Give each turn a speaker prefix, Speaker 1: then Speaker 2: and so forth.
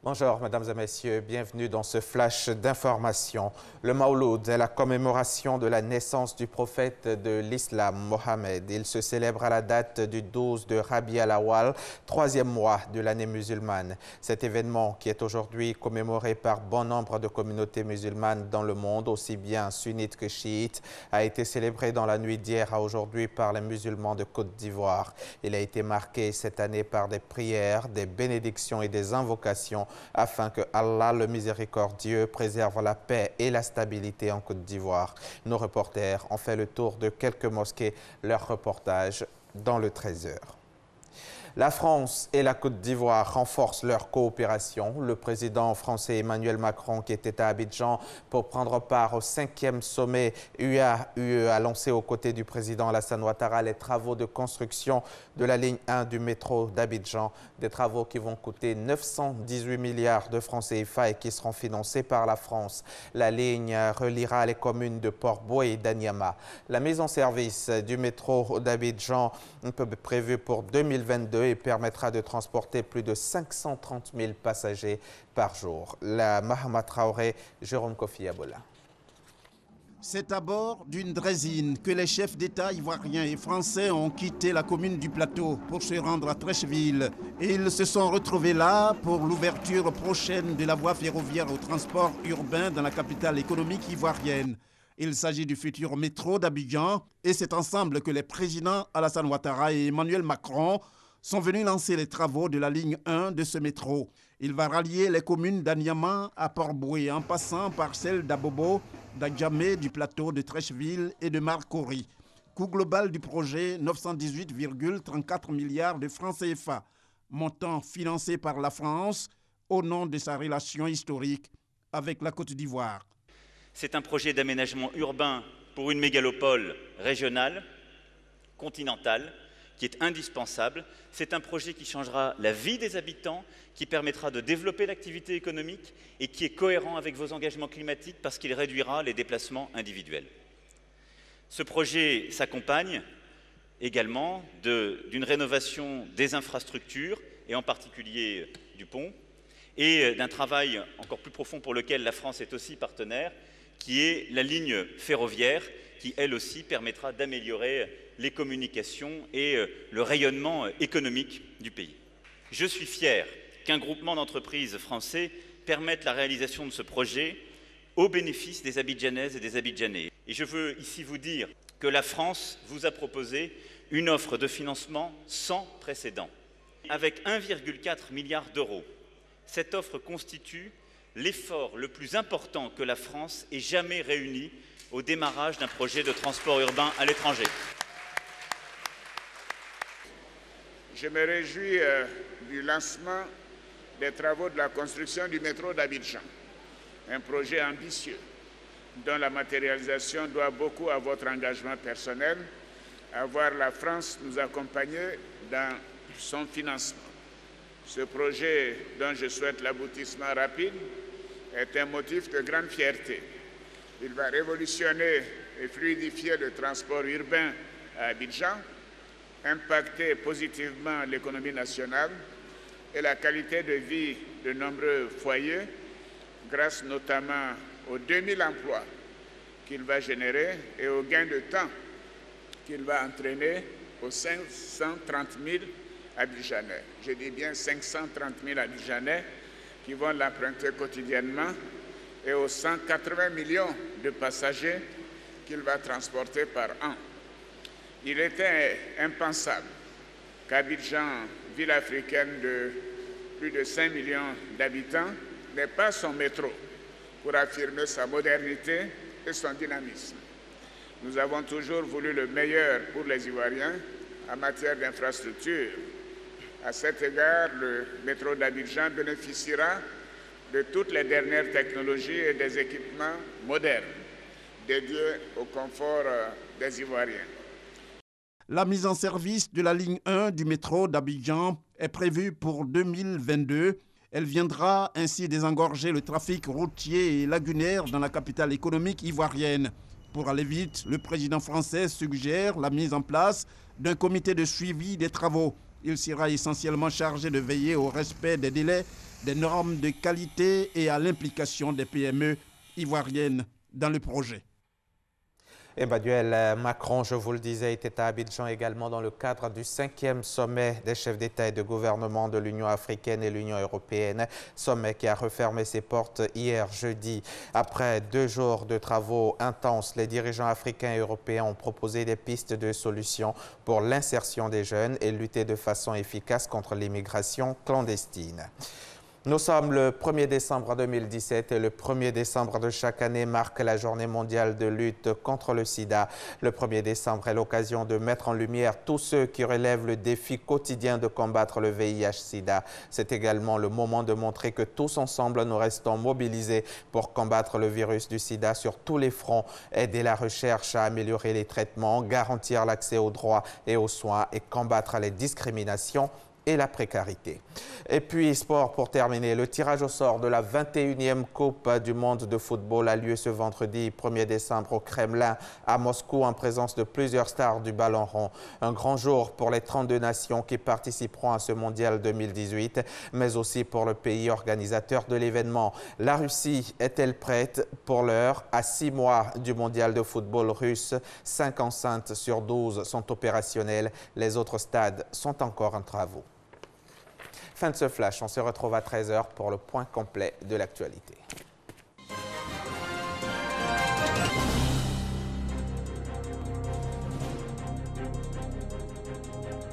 Speaker 1: Bonjour, mesdames et messieurs, bienvenue dans ce flash d'information. Le Mawlud est la commémoration de la naissance du prophète de l'islam, Mohammed. Il se célèbre à la date du 12 de Rabi al-Awwal, troisième mois de l'année musulmane. Cet événement, qui est aujourd'hui commémoré par bon nombre de communautés musulmanes dans le monde, aussi bien sunnites que chiites, a été célébré dans la nuit d'hier à aujourd'hui par les musulmans de Côte d'Ivoire. Il a été marqué cette année par des prières, des bénédictions et des invocations afin que Allah, le miséricordieux, préserve la paix et la stabilité en Côte d'Ivoire. Nos reporters ont fait le tour de quelques mosquées, leur reportage dans le 13h. La France et la Côte d'Ivoire renforcent leur coopération. Le président français Emmanuel Macron, qui était à Abidjan pour prendre part au 5e sommet UA-UE, a lancé aux côtés du président Alassane Ouattara les travaux de construction de la ligne 1 du métro d'Abidjan. Des travaux qui vont coûter 918 milliards de francs CFA et qui seront financés par la France. La ligne reliera les communes de Port-Bouët et d'Anyama. La mise en service du métro d'Abidjan est prévue pour 2022 et permettra de transporter plus de 530 000 passagers par jour. La Mahama Traoré, Jérôme Kofi Abola.
Speaker 2: C'est à bord d'une draisine que les chefs d'État ivoiriens et français ont quitté la commune du Plateau pour se rendre à Treichville. Et ils se sont retrouvés là pour l'ouverture prochaine de la voie ferroviaire au transport urbain dans la capitale économique ivoirienne. Il s'agit du futur métro d'Abidjan et c'est ensemble que les présidents Alassane Ouattara et Emmanuel Macron sont venus lancer les travaux de la ligne 1 de ce métro. Il va rallier les communes d'Anyama à Port-Bouët en passant par celles d'Abobo, d'Adjamé, du plateau de Treichville et de Marcory. Coût global du projet, 918,34 milliards de francs CFA. Montant financé par la France au nom de sa relation historique avec la Côte d'Ivoire.
Speaker 3: C'est un projet d'aménagement urbain pour une mégalopole régionale, continentale, qui est indispensable. C'est un projet qui changera la vie des habitants, qui permettra de développer l'activité économique et qui est cohérent avec vos engagements climatiques parce qu'il réduira les déplacements individuels. Ce projet s'accompagne également d'une rénovation des infrastructures et en particulier du pont et d'un travail encore plus profond pour lequel la France est aussi partenaire, qui est la ligne ferroviaire qui, elle aussi, permettra d'améliorer les communications et le rayonnement économique du pays. Je suis fier qu'un groupement d'entreprises français permette la réalisation de ce projet au bénéfice des Abidjanaises et des Abidjanais. Et je veux ici vous dire que la France vous a proposé une offre de financement sans précédent. Avec 1,4 milliard d'euros, cette offre constitue l'effort le plus important que la France ait jamais réuni au démarrage d'un projet de transport urbain à l'étranger.
Speaker 4: Je me réjouis du lancement des travaux de la construction du métro d'Abidjan, un projet ambitieux dont la matérialisation doit beaucoup à votre engagement personnel, à voir la France nous accompagner dans son financement. Ce projet, dont je souhaite l'aboutissement rapide, est un motif de grande fierté. Il va révolutionner et fluidifier le transport urbain à Abidjan, impacter positivement l'économie nationale et la qualité de vie de nombreux foyers, grâce notamment aux 2000 emplois qu'il va générer et aux gains de temps qu'il va entraîner aux 530 000 Abidjanais. Je dis bien 530 000 Abidjanais qui vont l'emprunter quotidiennement et aux 180 millions de passagers qu'il va transporter par an. Il était impensable qu'Abidjan, ville africaine de plus de 5 millions d'habitants, n'ait pas son métro pour affirmer sa modernité et son dynamisme. Nous avons toujours voulu le meilleur pour les Ivoiriens en matière d'infrastructure. À cet égard, le métro d'Abidjan bénéficiera de toutes les dernières technologies et des équipements modernes dédiés au confort des Ivoiriens.
Speaker 2: La mise en service de la ligne 1 du métro d'Abidjan est prévue pour 2022. Elle viendra ainsi désengorger le trafic routier et lagunaire dans la capitale économique ivoirienne. Pour aller vite, le président français suggère la mise en place d'un comité de suivi des travaux. Il sera essentiellement chargé de veiller au respect des délais des normes de qualité et à l'implication des PME ivoiriennes dans le projet.
Speaker 1: Emmanuel Macron, je vous le disais, était à Abidjan également dans le cadre du 5e sommet des chefs d'État et de gouvernement de l'Union africaine et l'Union européenne. Sommet qui a refermé ses portes hier jeudi. Après 2 jours de travaux intenses, les dirigeants africains et européens ont proposé des pistes de solutions pour l'insertion des jeunes et lutter de façon efficace contre l'immigration clandestine. Nous sommes le 1er décembre 2017 et le 1er décembre de chaque année marque la journée mondiale de lutte contre le sida. Le 1er décembre est l'occasion de mettre en lumière tous ceux qui relèvent le défi quotidien de combattre le VIH-sida. C'est également le moment de montrer que tous ensemble nous restons mobilisés pour combattre le virus du sida sur tous les fronts, aider la recherche à améliorer les traitements, garantir l'accès aux droits et aux soins et combattre les discriminations et la précarité. Et puis, sport pour terminer, le tirage au sort de la 21e Coupe du monde de football a lieu ce vendredi 1er décembre au Kremlin à Moscou en présence de plusieurs stars du ballon rond. Un grand jour pour les 32 nations qui participeront à ce mondial 2018, mais aussi pour le pays organisateur de l'événement. La Russie est-elle prête? Pour l'heure, à 6 mois du mondial de football russe, 5 enceintes sur 12 sont opérationnelles. Les autres stades sont encore en travaux. Fin de ce flash, on se retrouve à 13h pour le point complet de l'actualité.